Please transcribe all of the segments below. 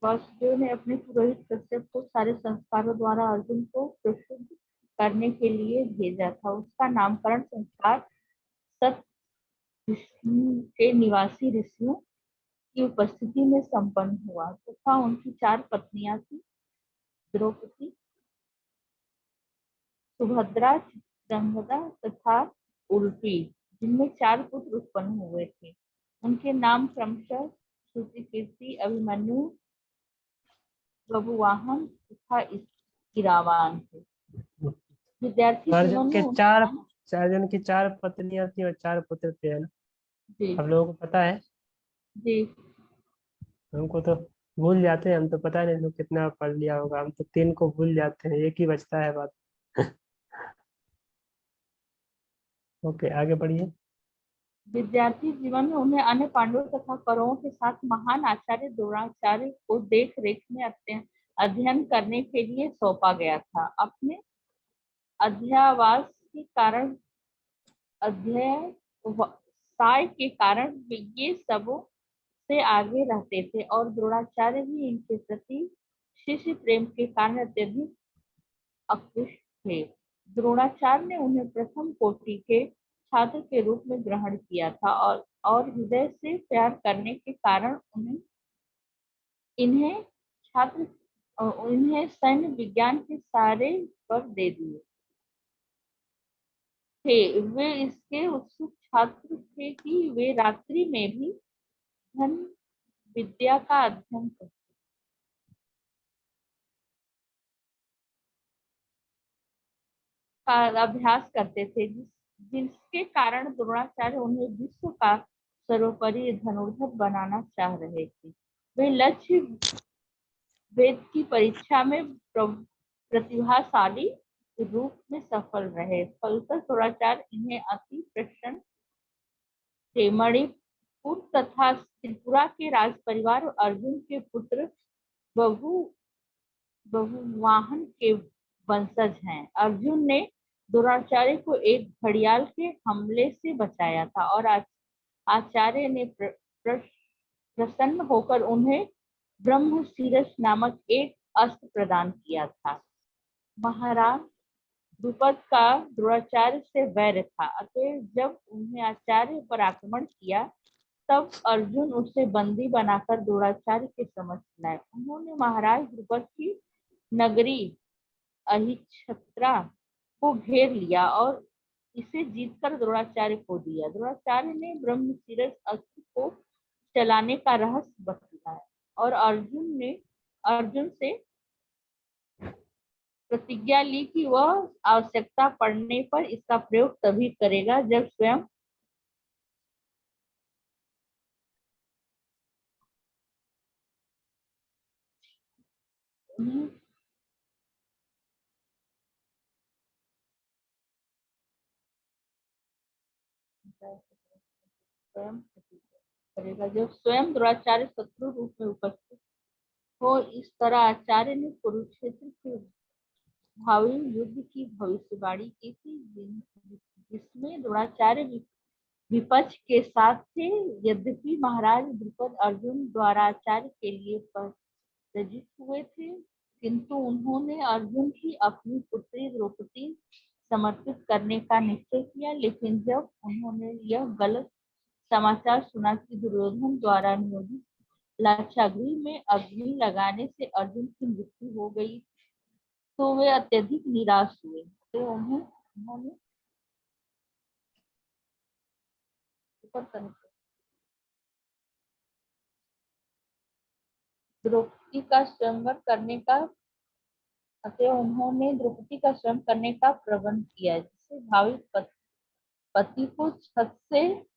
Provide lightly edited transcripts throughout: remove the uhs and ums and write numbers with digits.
वासुदेव ने अपने पुरोहित कश्यप को सारे संस्कारों द्वारा अर्जुन को प्रशुद्ध करने के लिए भेजा था। उसका नामकरण संस्कार सत विष्णु के निवासी ऋषियों की उपस्थिति में संपन्न हुआ तथा उनकी 4 पत्नियां थी, द्रौपदी, सुभद्रा, चित्रंगदा तथा उलूपी, जिनमें 4 पुत्र उत्पन्न हुए थे। उनके नाम क्रमशः श्रुतिकीर्ति, अभिमन्यु, बभुवाहन तथा इरावान थे। विद्यार्थी जीवन में अर्जुन की 4 पत्नियां थी और 4 पुत्र थे, है ना? जी हम लोगों को पता है। जी हमको तो भूल जाते हैं, हम तो पता नहीं लोग कितना पढ़ लिया होगा, हम तो 3 को भूल जाते हैं, एक ही बचता है बात। ओके, आगे बढ़िए। विद्यार्थी जीवन में उन्हें अन्य पांडवों तथा कौरवों के साथ महान आचार्य द्रोणाचार्य को देख रेख में अध्ययन करने के लिए सौंपा गया था। अपने अध्यावास के कारण अध्यवसाय के कारण ये सबों से आगे रहते थे और द्रोणाचार्य भी इनके प्रति शिष्य प्रेम के कारण अत्यधिक आकृष्ट थे। द्रोणाचार्य ने उन्हें प्रथम कोटि के छात्र के रूप में ग्रहण किया था और हृदय से प्यार करने के कारण इन्हें छात्र इन्हें सैन्य विज्ञान के सारे पर दे दिए थे। वे इसके उत्सुक छात्र थे कि वे रात्रि में भी धन विद्या का अध्ययन करते का अभ्यास करते थे, जिसके कारण द्रोणाचार्य उन्हें विश्व का सर्वोपरि धनुर्धर बनाना चाह रहे थे। वे लक्ष्य वेद की परीक्षा में प्रतिभाशाली रूप में सफल रहे। फलतः द्रोणाचार्य इन्हें अति प्रसन्न थे। मणिपुर तथा त्रिपुरा के राज परिवार और अर्जुन के पुत्र बभुवाहन के वंशज हैं। अर्जुन ने द्रोणाचार्य को एक घड़ियाल के हमले से बचाया था और आचार्य ने प्रसन्न होकर उन्हें ब्रह्मशिरस नामक एक अस्त्र प्रदान किया था। महाराज द्रुपद का द्रोणाचार्य से वैर था, अतः जब उन्हें आचार्य पर आक्रमण किया तब अर्जुन उसे बंदी बनाकर द्रोणाचार्य के समक्ष लाए। उन्होंने महाराज द्रुपद की नगरी अहिछत्रा को घेर लिया और इसे जीतकर द्रोणाचार्य को दिया। द्रोणाचार्य ने ब्रह्मशिरस अस्त्र को चलाने का रहस्य बतलाया और अर्जुन से प्रतिज्ञा ली कि वह आवश्यकता पड़ने पर इसका प्रयोग तभी करेगा जब स्वयं स्वयं द्रोणाचार्य शत्रु रूप में उपस्थित हो। इस तरह आचार्य ने कुरुक्षेत्र के भावी युद्ध की भविष्यवाणी की थी, जिसमें द्रोणाचार्य विपक्ष के साथ थे। यद्यपि महाराज द्रुपद अर्जुन द्वारा आचार्य के लिए पराजित हुए थे, किंतु उन्होंने अर्जुन की अपनी पुत्री द्रौपदी समर्पित करने का निश्चय किया। लेकिन जब उन्होंने यह गलत समाचार सुना कि दुर्योधन द्वारा नियोजित लाक्षागृह में अग्नि लगाने से अर्जुन की मृत्यु हो गई, तो वे अत्यधिक निराश हुए। तो उन्होंने द्रौपदी का स्वयंवर करने का अतः उन्होंने द्रौपदी का स्वयं करने का प्रबंध किया, जिससे भावी पति को छत से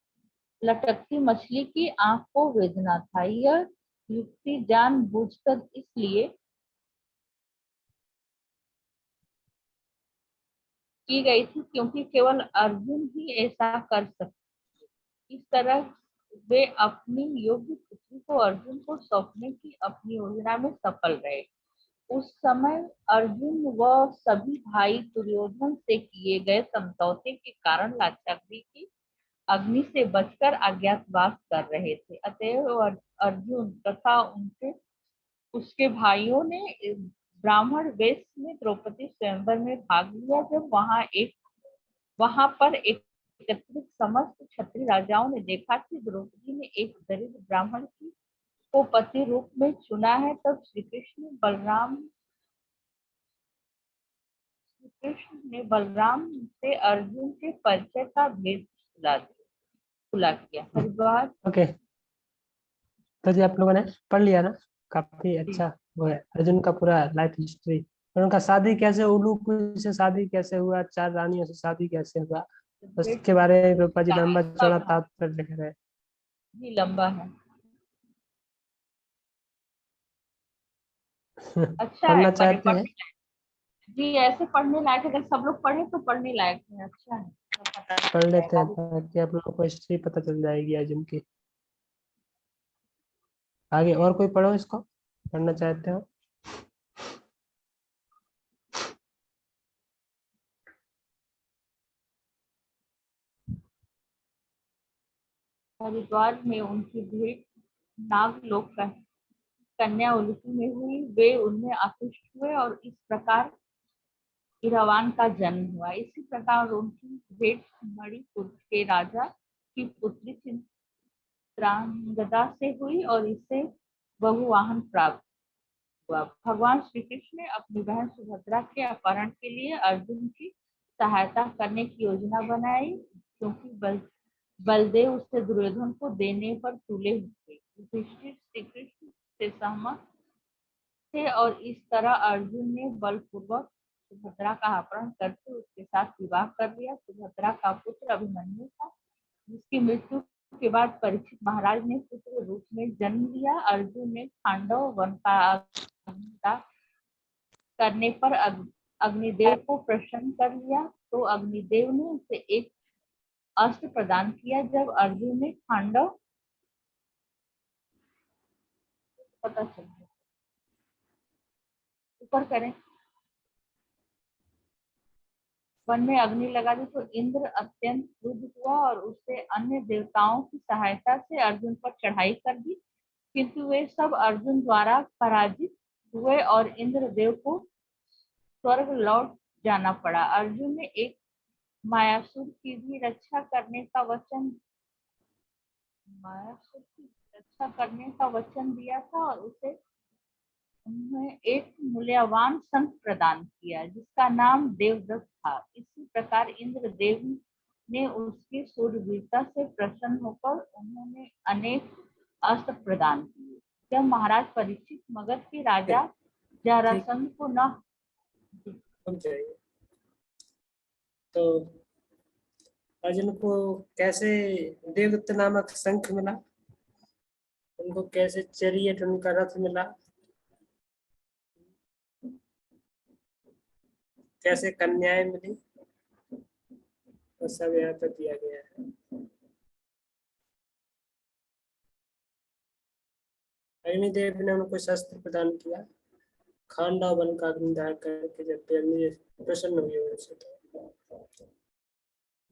लटकती मछली की आंख को वेदना था। यह युक्ति जानबूझकर इसलिए की गई थी क्योंकि केवल अर्जुन ही ऐसा कर सकते। इस तरह वे अपनी योग्य पुत्री को अर्जुन को सौंपने की अपनी योजना में सफल रहे। उस समय अर्जुन व सभी भाई दुर्योधन से किए गए समझौते के कारण लाक्षागृह की अग्नि से बचकर अज्ञातवास कर रहे थे। अतएव अर्जुन तथा उनके उसके भाइयों ने ब्राह्मण वेश में द्रौपदी स्वयंवर में भाग लिया। जब वहां पर एकत्रित समस्त क्षत्रिय राजाओं ने देखा कि द्रौपदी ने एक दरिद्र ब्राह्मण की को पति रूप में चुना है, तब श्री कृष्ण ने बलराम से अर्जुन के परिचय का भेद खुला किया। हरिद्वार ओके, तो जी आप लोगों ने पढ़ लिया ना, काफी अच्छा वो है अर्जुन का पूरा लाइफ हिस्ट्री। और उनका शादी कैसे, उल्लू से शादी कैसे हुआ, 4 रानियों से शादी कैसे हुआ, उसके बारे में रूपा जी लंबा चौड़ा तात्पर्य लिख रहे हैं। जी लंबा है, अच्छा है, पढ़ना चाहते हैं? जी ऐसे पढ़ने लायक है, अगर सब लोग पढ़े तो पढ़ने लायक है, अच्छा है, सब पता पढ़ चल लेते जाएगा। हैं ताकि आप लोगों को हिस्ट्री पता चल जाएगी अर्जुन की। आगे और कोई पढ़ो इसको, पढ़ना चाहते हो? हरिद्वार में उनकी भेंट नागलोक का कन्या उलूपी में हुई। वे उनमें आकृष्ट हुए और इस प्रकार इरावान का जन्म हुआ। इसी प्रकार उनकी भेंट मणिपुर के राजा की पुत्री चित्रांगदा से हुई और इससे बहुवाहन प्राप्त हुआ। भगवान श्री कृष्ण ने अपनी बहन सुभद्रा के अपहरण के लिए अर्जुन की सहायता करने की योजना बनाई, क्योंकि बलदेव उससे दुर्योधन को देने पर तुले हुए। युधिष्ठिर श्री कृष्ण से सहमत थे और इस तरह अर्जुन ने बलपूर्वक सुभद्रा का अपहरण करके उसके साथ विवाह कर लिया। सुभद्रा का पुत्र अभिमन्यु था, जिसकी मृत्यु के बाद परीक्षित महाराज ने पुत्र रूप में जन्म लिया। अर्जुन ने खांडव वन का अग्निदाह करने पर अग्निदेव को प्रसन्न कर लिया, तो अग्निदेव ने उसे एक अस्त्र प्रदान किया। जब अर्जुन ने खांडव पता चल गया, ऊपर करें, वन में अग्नि लगा दी तो इंद्र अत्यंत क्रुद्ध हुआ और उससे अन्य देवताओं की सहायता से अर्जुन पर चढ़ाई कर दी, किंतु वे सब अर्जुन द्वारा पराजित हुए और इंद्रदेव को स्वर्ग लौट जाना पड़ा। अर्जुन ने एक मायासुर की भी रक्षा करने का वचन दिया था और उसे उन्हें एक मूल्यवान शंख प्रदान किया, जिसका नाम देवदत्त था। इसी प्रकार इंद्रदेव ने उसकी शूरवीरता से प्रसन्न होकर उन्होंने अनेक अस्त्र प्रदान किए। जब महाराज परीक्षित मगध के राजा जरासंध को न तो अर्जुन को कैसे देवदत्त नामक शंख मिला, उनको कैसे चैरियट उनका रथ मिला, कैसे कन्याएं मिली, तो सब यहाँ पर दिया गया है। अग्निदेव ने उनको शस्त्र प्रदान किया, खांडा वन का अग्निदाह करके जब अग्नि प्रसन्न हुए उनसे तो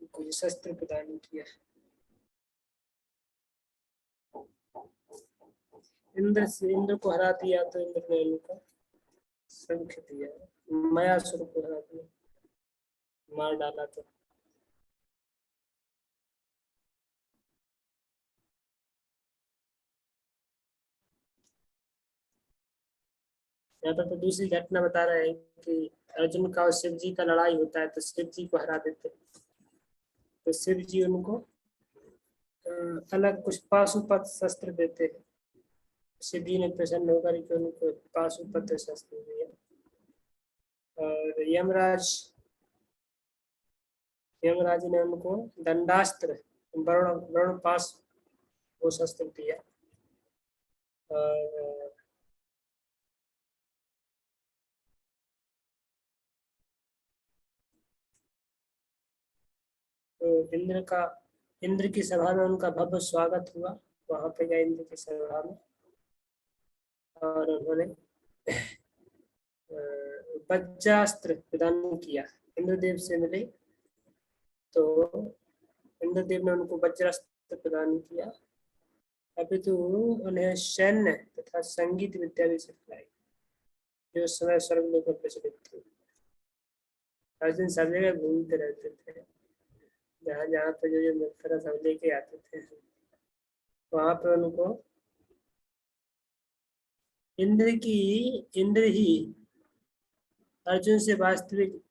उनको ये शस्त्र प्रदान किया। इंद्र को हरा दिया तो इंद्र ने उनको शंख दिया, मायासुर को हरा दिया, मार डाला तो यहाँ पर तो दूसरी घटना बता रहे हैं कि अर्जुन का और शिव जी का लड़ाई होता है तो शिव जी को हरा देते, तो शिव जी उनको अलग कुछ पाशुपत शस्त्र देते हैं। शिव जी ने प्रसन्न होकर के उनको पाशुपत शस्त्र दिया। और यमराज ने उनको दंडास्त्र वरुण पाश वो शस्त्र दिया। और तो इंद्र की सभा में उनका भव्य स्वागत हुआ। वहां पे गए इंद्र की सभा में और उन्होंने वज्रास्त्र प्रदान किया। इंद्रदेव से मिले तो इंद्रदेव ने उनको वज्रास्त्र प्रदान किया अपितु उन्हें सैन्य तथा संगीत विद्या भी सिखलाई, जो समय स्वर्गलोक में प्रचलित थी। अर्जुन सब जगह घूमते रहते थे, जहाँ जहाँ पे जो मित्र सब लेके आते थे, वहां पे उनको इंद्र ही अर्जुन से वास्तविक,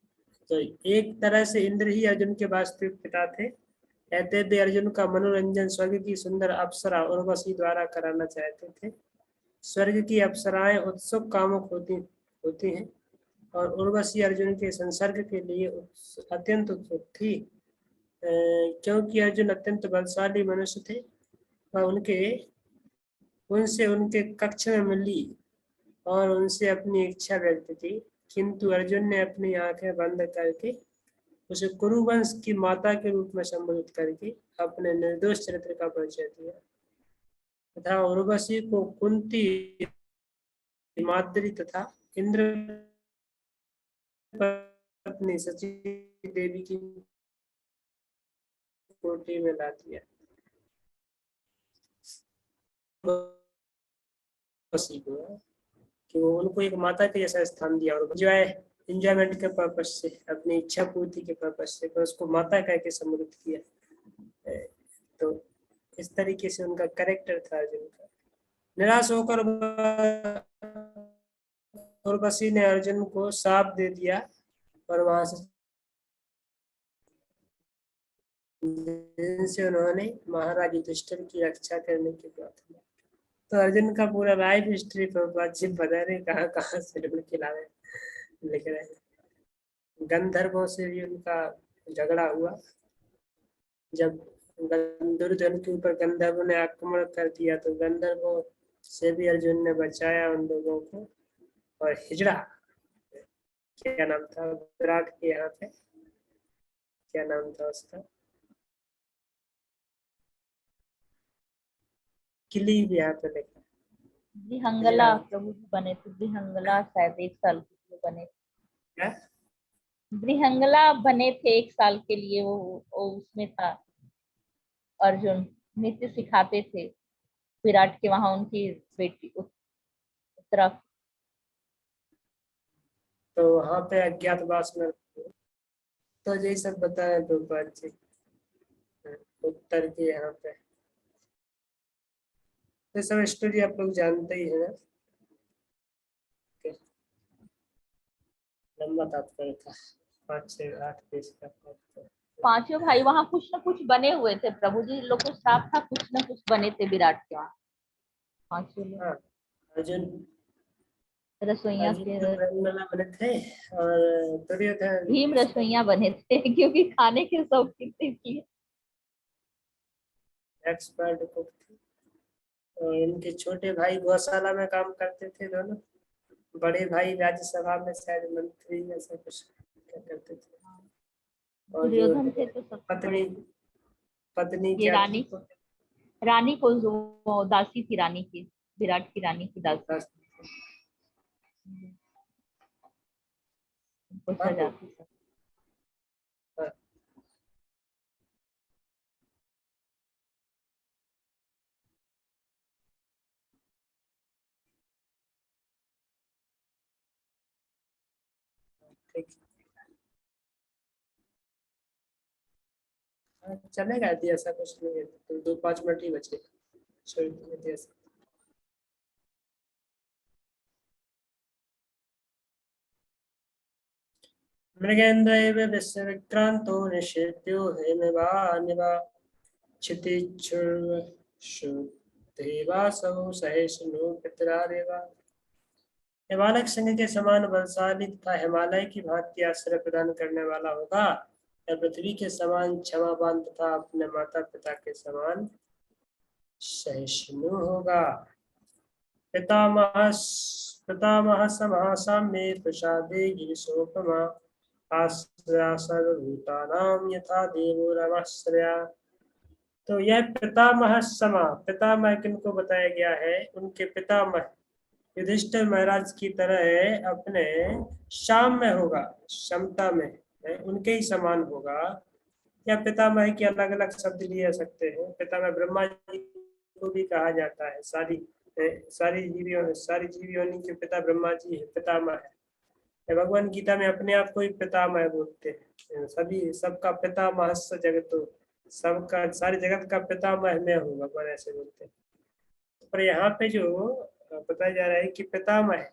तो एक तरह से इंद्र ही अर्जुन के वास्तविक पिता थे। कहते थे अर्जुन का मनोरंजन स्वर्ग की सुंदर अप्सरा उर्वशी द्वारा कराना चाहते थे। स्वर्ग की अप्सराएं उत्सुक कामुक होती हैं और उर्वशी अर्जुन के संसर्ग के लिए अत्यंत उत्सुक थी, क्योंकि अर्जुन अत्यंत बलशाली मनुष्य थे और उनसे उनके कक्ष में मिली और उनसे अपनी इच्छा व्यक्त की, किंतु अर्जुन ने अपनी आंखें बंद करके उसे कुरुवंश की माता के रूप में संबोधित करके अपने निर्दोष चरित्र का परिचय दिया तथा उर्वशी को कुंती, माद्री तथा इंद्र पत्नी सची देवी की कोठी में ला दिया। कि वो उनको एक माता के जैसा स्थान दिया और एंजॉयमेंट के पर्पज से, अपनी इच्छा पूर्ति के पर्पज से पर उसको माता कह के संबोधित किया। तो इस तरीके से उनका कैरेक्टर था अर्जुन का। निराश होकर उर्वशी ने अर्जुन को शाप दे दिया और वहां से उन्होंने महाराज युधिष्ठिर की रक्षा करने की प्रार्थना। तो अर्जुन का पूरा लाइफ हिस्ट्री पर बता रहे कहाँ कहाँ से ढूंढ के ला रहे लिख रहे हैं। गंधर्वों से भी उनका झगड़ा हुआ, जब दुर्योधन के ऊपर गंधर्वों ने आक्रमण कर दिया तो गंधर्वों से भी अर्जुन ने बचाया उन लोगों को। और हिजड़ा, क्या नाम था विराट के यहाँ पे, क्या नाम था उसका, किली भी यहाँ पे लिखा। द्विहंगला प्रभु जी बने थे, द्विहंगला शायद 1 साल के लिए बने थे। क्या द्विहंगला बने थे 1 साल के लिए, वो उसमें था अर्जुन, नृत्य सिखाते थे विराट के वहां उनकी बेटी उत्तरा। तो वहां पे अज्ञातवास में तो यही सब बताया तो बातचीत उत्तर के यहाँ पे। तो सब स्टोरी आप लोग जानते ही है ना। लंबा तात्पर्य था, 5 से 8 पेज का। पांचों भाई वहां कुछ न कुछ बने हुए थे, प्रभु जी लोग को साफ था कुछ न कुछ बने थे विराट के वहां पांचों लोग। हाँ, अर्जुन रसोइया अर्जुन के तो ब्रह्मला बने थे और दुर्योधन भीम रसोइया बने थे क्योंकि खाने के शौकीन थे। एक्सपर्ट कुक थे और इनके छोटे भाई गौशाला में काम करते थे दोनों। बड़े भाई राज्यसभा में शायद मंत्री ऐसा कुछ क्या करते थे। और जो दुर्योधन थे तो सबसे पत्नी बड़े। पत्नी ये क्या थी? रानी को जो दासी थी, रानी की, विराट की रानी की दासी उनको हाँ तो सजाती थी। हाँ, ठीक चलेगा यदि ऐसा कुछ नहीं है तो 2-5 मिनट ही बचे छोड़ दीजिए ऐसा। मृगेन्द्रैव विश्वविक्रान्तो निषेव्यो हेमवानिवा क्षितिच्छुर्वशु देवासौ सहिष्णु पितरारेवा। ये बालक सिंह के समान बलशाली तथा हिमालय की भांति आश्रय प्रदान करने वाला होगा, या पृथ्वी के समान क्षमावान तथा अपने माता पिता के समान सहिष्णु होगा। पितामह समासाम्ये प्रसादे गिरिशोपमा आश्रया सर्वभूतानां यथा देवो रमाश्रया। तो यह पितामह समा, पितामह किनको बताया गया है? उनके पितामह युधिष्ठिर महाराज की तरह अपने शाम में होगा, क्षमता में उनके ही समान होगा। या पितामह के अलग अलग शब्द लिए सकते हैं। पितामह ब्रह्मा जी को भी कहा जाता है। सारी जीव योनि के पिता ब्रह्मा जी है, पितामह है। भगवान गीता में अपने आप को ही पितामह बोलते हैं। सभी सबका पितामह जगतो, सबका सारे जगत का पितामह मैं हूँ, भगवान ऐसे बोलते हैं। पर यहाँ पे जो बताया जा रहा है कि पितामह,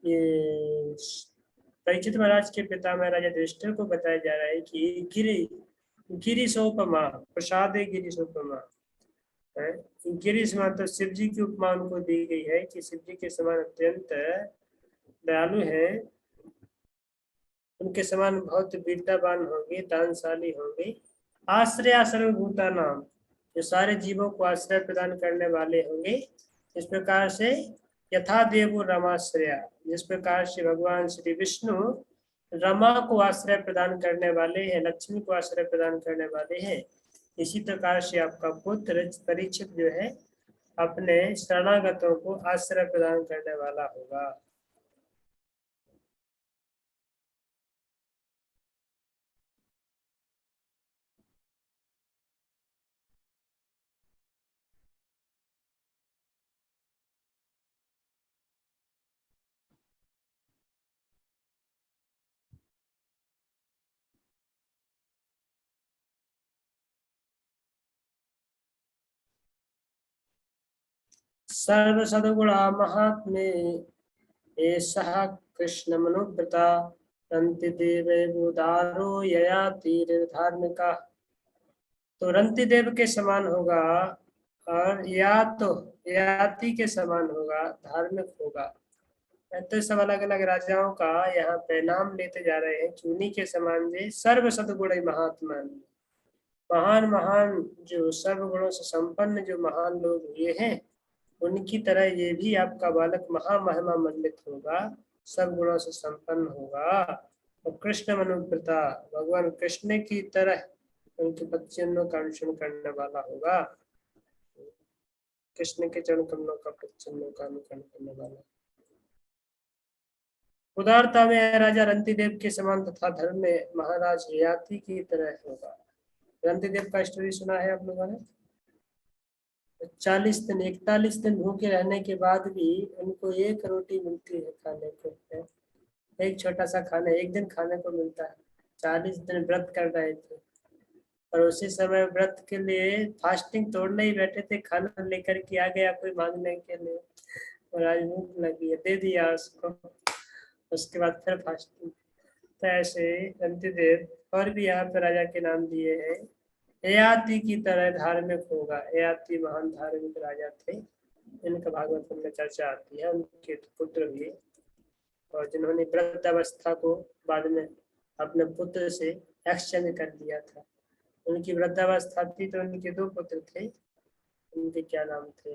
ये परीक्षित महाराज के पितामह राजा युधिष्ठिर को बताया जा रहा है कि गिरी सोपमा, प्रसाद गिरी सोपमा है। गिरी समान तो शिव जी की उपमा उनको दी गई है कि शिव जी के समान अत्यंत दयालु है, उनके समान बहुत वीरतावान होंगे, दानशाली होंगे। आश्रय सर्वभूता नाम, जो सारे जीवों को आश्रय प्रदान करने वाले होंगे। इस प्रकार से यथा देवो रमाश्रया, जिस प्रकार से भगवान श्री विष्णु रमा को आश्रय प्रदान करने वाले हैं, लक्ष्मी को आश्रय प्रदान करने वाले हैं, इसी प्रकार से आपका पुत्र परीक्षित जो है अपने शरणागतों को आश्रय प्रदान करने वाला होगा। सर्व सदगुणा महात्मे एषः कृष्ण मनुव्रता रंति देवोदारो यया तीर धार्मिका। तो रंति देव के समान होगा और या तो याति के समान होगा, धार्मिक होगा। तो सब अलग अलग राजाओं का यहाँ पे नाम लेते जा रहे हैं कि उन्हीं के समान जे सर्व सदगुण महात्मा, महान महान जो सर्व गुणों से संपन्न जो महान लोग हुए हैं, उनकी तरह ये भी आपका बालक महामहिमा मंडित होगा, सब गुणों से संपन्न होगा। और कृष्ण मनुव्रता, भगवान कृष्ण की तरह उनके बच्चों का अनुसरण करने वाला होगा, कृष्ण के चरण कमलों का बच्चों का अनुकरण करने वाला। उदारता में राजा रंतिदेव के समान तथा धर्म में महाराज ययाति की तरह होगा। रंतिदेव का स्टोरी सुना है आप लोगों ने? 41 दिन भूखे रहने के बाद भी उनको एक रोटी मिलती है खाने को, एक छोटा सा खाना एक दिन खाने को मिलता है। 40 दिन व्रत कर रहे थे और उसी समय व्रत के लिए फास्टिंग तोड़ने ही बैठे थे, खाना लेकर के आ गया कोई मांगने के लिए और आज भूख लगी है, दे दिया उसको, उसके बाद फिर फास्टिंग। तो ऐसे रंतिदेव और भी यहाँ पर राजा के नाम दिए हैं। ययाति की तरह धार्मिक होगा। ययाति महान धार्मिक राजा थे, इनका भागवत में चर्चा आती है। उनके पुत्र हुए और जिन्होंने वृद्धावस्था को बाद में अपने पुत्र से एक्सचेंज कर दिया था। उनकी वृद्धावस्था थी तो उनके 2 पुत्र थे, उनके क्या नाम थे?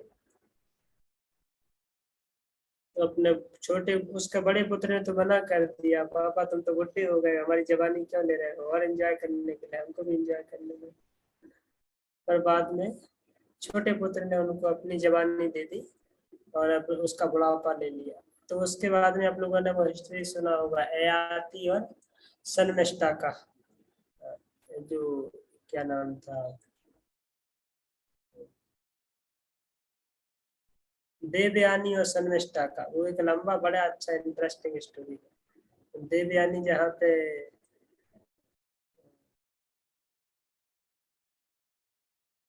तो अपने छोटे उसका बड़े पुत्र ने तो मना कर दिया, पापा तुम तो बुढ़े हो गए, हमारी जवानी क्यों ले रहे हो, और एंजॉय करने के लिए हमको भी एंजॉय करने में। पर बाद में छोटे पुत्र ने उनको अपनी जवानी दे दी और अब उसका बुढ़ापा ले लिया। तो उसके बाद में आप लोगों ने वो हिस्ट्री सुना होगा ययाति और सन्मिष्ठा का, जो क्या नाम था, देवयानी और सन्मिष्ठा का। वो एक लंबा बड़ा अच्छा इंटरेस्टिंग स्टोरी है। देवयानी जहाँ पे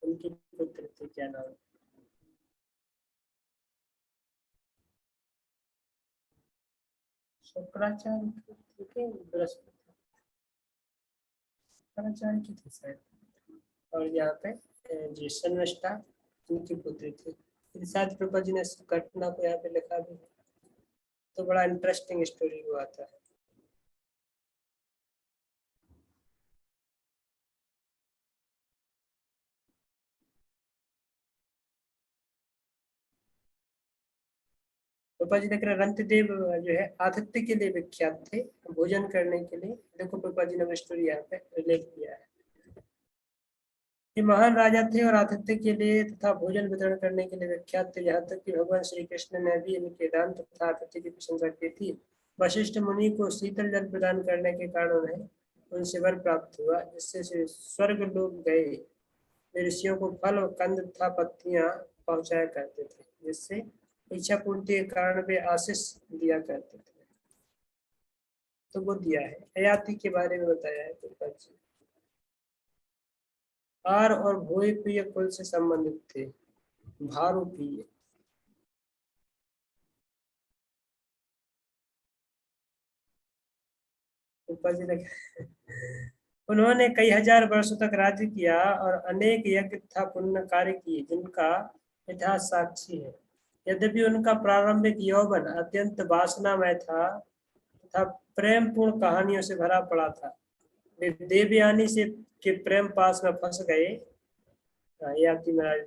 उनकी पुत्र थी, क्या नाम, शुक्राचार्य के बृहस्पति शुक्राचार्य की थी शायद। और यहाँ पे जी सन्मिष्ठा उनकी पुत्री थी। शायद प्रभा जी ने घटना को यहाँ पे लिखा भी, तो बड़ा इंटरेस्टिंग स्टोरी हुआ था। प्रभा जी देख रहे रंतिदेव जो है आतिथ्य के लिए विख्यात थे, भोजन करने के लिए। देखो प्रभा जी ने वो स्टोरी यहाँ पे रिलेट किया है। ये महान राजा थे और आतिथ्य के लिए तथा भोजन वितरण करने के लिए विख्यात थे, यहाँ तक कि भगवान श्री कृष्ण ने भी इनके दान तथा आतिथ्य की प्रशंसा की थी। वशिष्ठ मुनि को शीतल जल प्रदान करने के कारण उन्हें उनसे वर प्राप्त हुआ, जिससे स्वर्ग लोग गए वे ऋषियों को फल और कंद तथा पत्तियां पहुंचाया करते थे, जिससे इच्छा पूर्ति के कारण वे आशीष दिया करते थे। तो वो दिया है। हयाती के बारे में बताया है प्रभुपाद जी। आर और भोय प्रिय कुल से संबंधित थे। भारू प्रिय, उन्होंने कई हजार वर्षों तक राज्य किया और अनेक यज्ञ तथा पुण्य कार्य किए, जिनका इतिहास साक्षी है। यद्यपि उनका प्रारंभिक यौवन अत्यंत वासनामय था तथा प्रेम पूर्ण कहानियों से भरा पड़ा था। वे देवयानी से के प्रेम पास में फंस गए। याति महाराज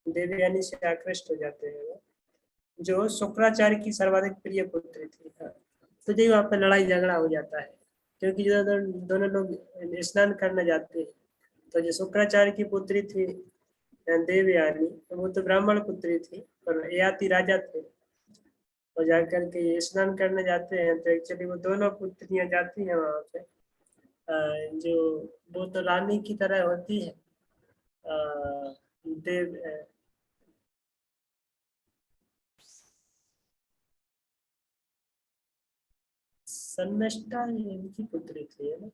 देवयानी से आकृष्ट हो जाते हैं, जो शुक्राचार्य की सर्वाधिक प्रिय पुत्री थी। तो जो वहाँ पे लड़ाई झगड़ा हो जाता है, क्योंकि जो दोनों लोग स्नान करने जाते हैं, तो जो शुक्राचार्य की पुत्री थी देवयानी, तो वो तो ब्राह्मण पुत्री थी और याति राजा थे। और जाकर के स्नान करने जाते हैं, तो एक्चुअली वो दोनों पुत्रियां जाती हैं वहाँ पे। जो वो तो रानी की तरह होती है, देव सन्नष्टा इनकी पुत्री थी, है ना।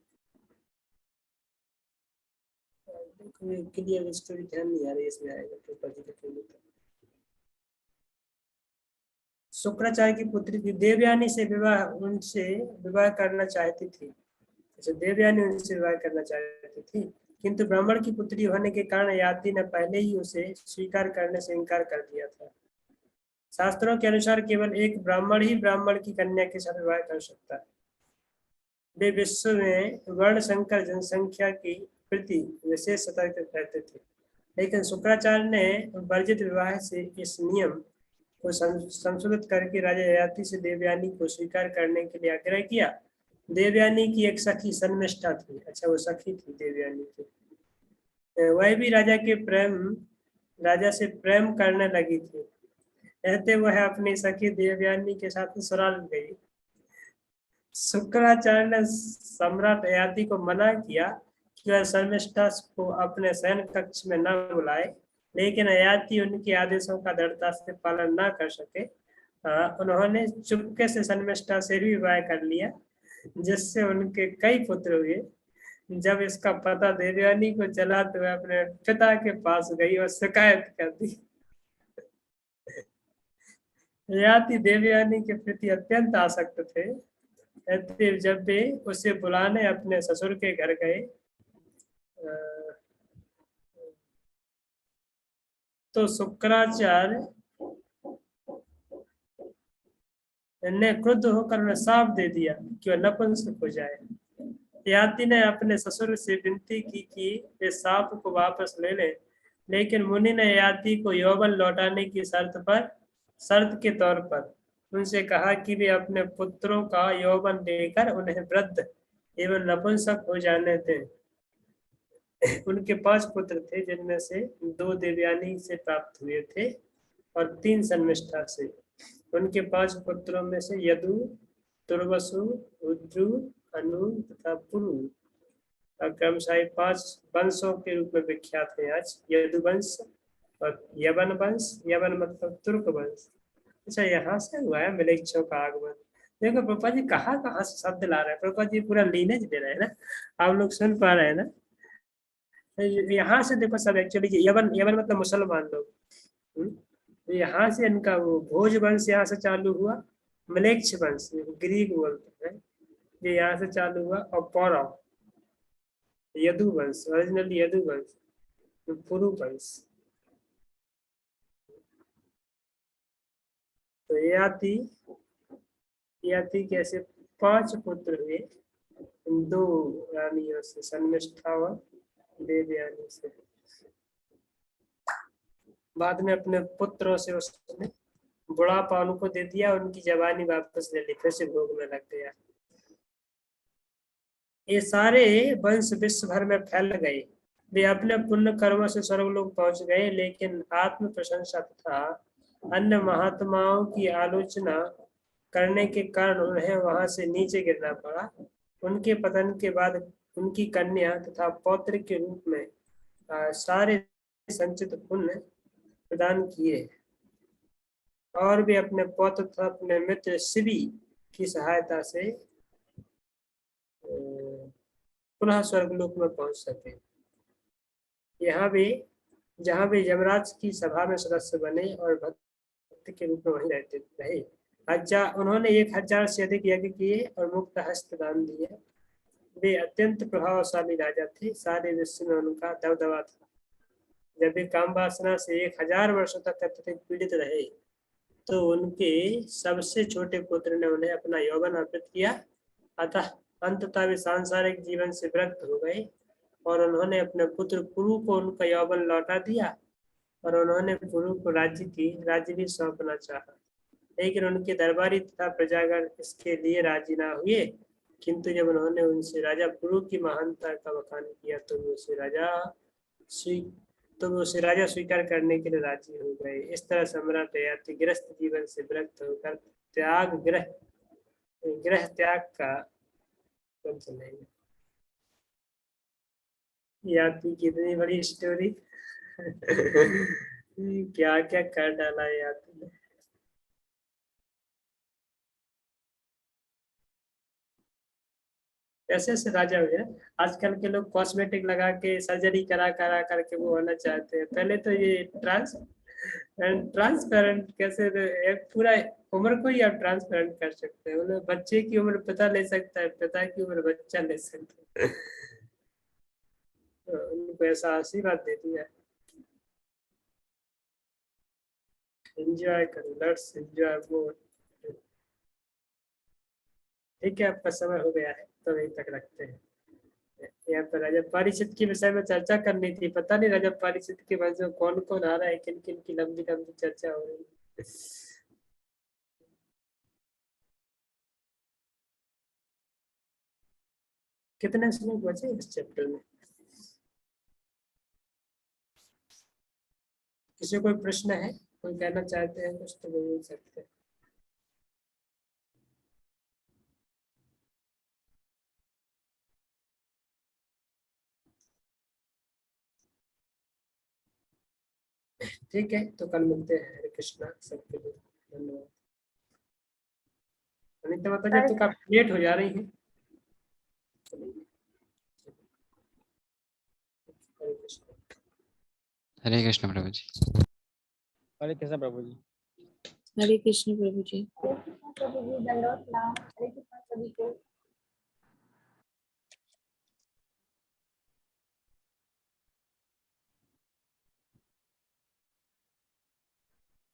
क्लियर स्टोरी ध्यान नहीं आ रही, इसमें आएगा तो पति लिखेंगे तो। शुक्राचार्य की पुत्री थी, देवयानी से उनसे विवाह करना चाहती थी। अच्छा, देवयानी उनसे विवाह करना चाहती थी, किंतु ब्राह्मण की पुत्री होने के कारण याति ने पहले ही उसे स्वीकार करने से इनकार कर दिया था। शास्त्रों के अनुसार केवल एक ब्राह्मण ही ब्राह्मण की कन्या के साथ विवाह कर सकता है। वे विश्व में वर्ण संकर जनसंख्या की प्रति विशेष सतर्क रहते थे, लेकिन शुक्राचार्य ने वर्जित विवाह से इस नियम को संशोधित करके राजा ययाति से देवयानी को स्वीकार करने के लिए आग्रह किया। देवयानी की एक सखी सन्मिष्ठा थी। अच्छा, वो सखी थी देवयानी की। वह भी राजा से प्रेम करने लगी थी। कहते वह अपनी सखी देवयानी के साथ ससुराल गई। शुक्राचार्य ने सम्राट ययाति को मना किया कि वह शर्मिष्ठा को अपने शयन कक्ष में न बुलाए, लेकिन ययाति उनके आदेशों का दृढ़ता से पालन न कर सके। उन्होंने चुपके से शर्मिष्ठा से भी विवाह कर लिया, जिससे उनके कई पुत्र हुए। जब इसका पता देवयानी को चला तो वह अपने पिता के पास गई और शिकायत कर दी। ययाति देवयानी के प्रति अत्यंत आसक्त थे। जब वे उसे बुलाने अपने ससुर के घर गए, तो शुक्राचार्य ने क्रुद्ध होकर उन्हें साफ दे दिया कि वह नपुंसक हो जाए। ययाति ने अपने ससुर से विनती की कि वे साप को वापस ले लें, लेकिन मुनि ने ययाति को यौवन लौटाने की शर्त के तौर पर उनसे कहा कि वे अपने पुत्रों का यौवन देकर उन्हें वृद्ध एवं नपुंसक हो जाने दें। उनके 5 पुत्र थे, जिनमें से 2 देवयानी से प्राप्त हुए थे और 3 सन्मिष्ठा से। उनके 5 पुत्रों में से यदु, तुर्वसु, रुद्रु, अनु तथा पुरु क्रमशः 5 वंशों के रूप में विख्यात है आज। यदु वंश और यवन वंश, यवन मतलब तुर्क वंश। अच्छा, यहाँ से हुआ है मिलेच्छों का आगमन। देखो प्रभुपा जी कहाँ से शब्द ला रहे हैं। प्रभुपा जी पूरा लीनेज दे रहे हैं ना, आप लोग सुन पा रहे हैं ना। यहाँ से देखो सब एक्चुअली यवन मतलब मुसलमान लोग। यहाँ से इनका वो भोज वंश यहाँ से चालू हुआ, मलेच्छ वंश ग्रीक बोलते हैं, ये यहाँ से चालू हुआ। और पौरव यदु वंश, ओरिजिनली यदु वंश, पुरु वंश। तो ययाति के ऐसे 5 पुत्र हुए, 2 रानियों से, शर्मिष्ठा व देवयानी से। बाद में अपने पुत्रों से उसने बुढ़ापा उनको दे दिया, उनकी जवानी वापस ले ली, फिर से भोग में लग गया। ये सारे वंश विश्व भर में फैल गए। वे अपने पुण्य कर्मों से स्वर्गलोक पहुंच गए, लेकिन आत्म प्रशंसा तथा अन्य महात्माओं की आलोचना करने के कारण उन्हें वहां से नीचे गिरना पड़ा। उनके पतन के बाद उनकी कन्या तथा पौत्र के रूप में सारे संचित पुण्य प्रदान किए और भी अपने पौत्र तथा अपने मित्र शिवी की सहायता से पुनः स्वर्गलोक में पहुंच सके। यहाँ भी जहाँ भी यमराज की सभा में सदस्य बने और भक्त के रूप में वहीं रहते रहे। उन्होंने 1000 से अधिक यज्ञ किए और मुक्त हस्त दान दिए। वे अत्यंत प्रभावशाली राजा थे, सारे विश्व में उनका दबदबा था। जब वे काम वासना से 1000 वर्षों तक अत्यधिक पीड़ित रहे तो उनके सबसे छोटे पुत्र ने उन्हें अपना यौवन अर्पित किया। अतः अंततः वे सांसारिक जीवन से विरक्त हो गए और उन्होंने अपने पुत्र कुरु को उनका यौवन लौटा दिया और उन्होंने कुरु को राज्य भी सौंपना चाहा, लेकिन उनके दरबारी तथा प्रजागण इसके लिए राजी ना हुए। किंतु जब उन्होंने उनसे राजा कुरु की महानता का बखान किया तो वो उसे राजा स्वीकार करने के लिए राजी हो गए। इस तरह सम्राट ययाति गृहस्थ जीवन से विरक्त होकर ग्रह त्याग का चलेंगे। याति कितनी बड़ी स्टोरी क्या क्या कर डाला याति ने। ऐसे ऐसे राजा हो गए। आजकल के लोग कॉस्मेटिक लगा के सर्जरी करा करा करके वो होना चाहते हैं। पहले तो ये ट्रांसपेरेंट कैसे एक पूरा उम्र को ही आप ट्रांसपेरेंट कर सकते हैं। मतलब बच्चे की उम्र पिता ले सकता है, पिता की उम्र बच्चा ले सकता है। तो उनको ऐसा आशीर्वाद दे दिया। एंजॉय करो, लेट्स एंजॉय मोर। ठीक है, आपका समय हो गया है तो यहीं तक रखते हैं। यहाँ पर राजा पारीक्षित के विषय में चर्चा करनी थी। पता नहीं राजा पारीक्षित के वंश में कौन कौन आ रहा है, किन किन की लंबी लंबी चर्चा हो रही है। कितने श्लोक बचे इस चैप्टर में? किसी कोई प्रश्न है, कोई कहना चाहते हैं कुछ तो बोल सकते हैं। ठीक है, तो कल मिलते हैं। हरे कृष्णा सबके लिए, धन्यवाद। अनिता माता जी तो काफी लेट हो जा रही है। हरे कृष्णा। हरे कृष्ण प्रभु जी। हरे कृष्ण प्रभु जी। हरे कृष्ण प्रभु जी। हरे कृष्ण प्रभु जी, दंडवत प्रणाम। हरे कृष्ण सभी को।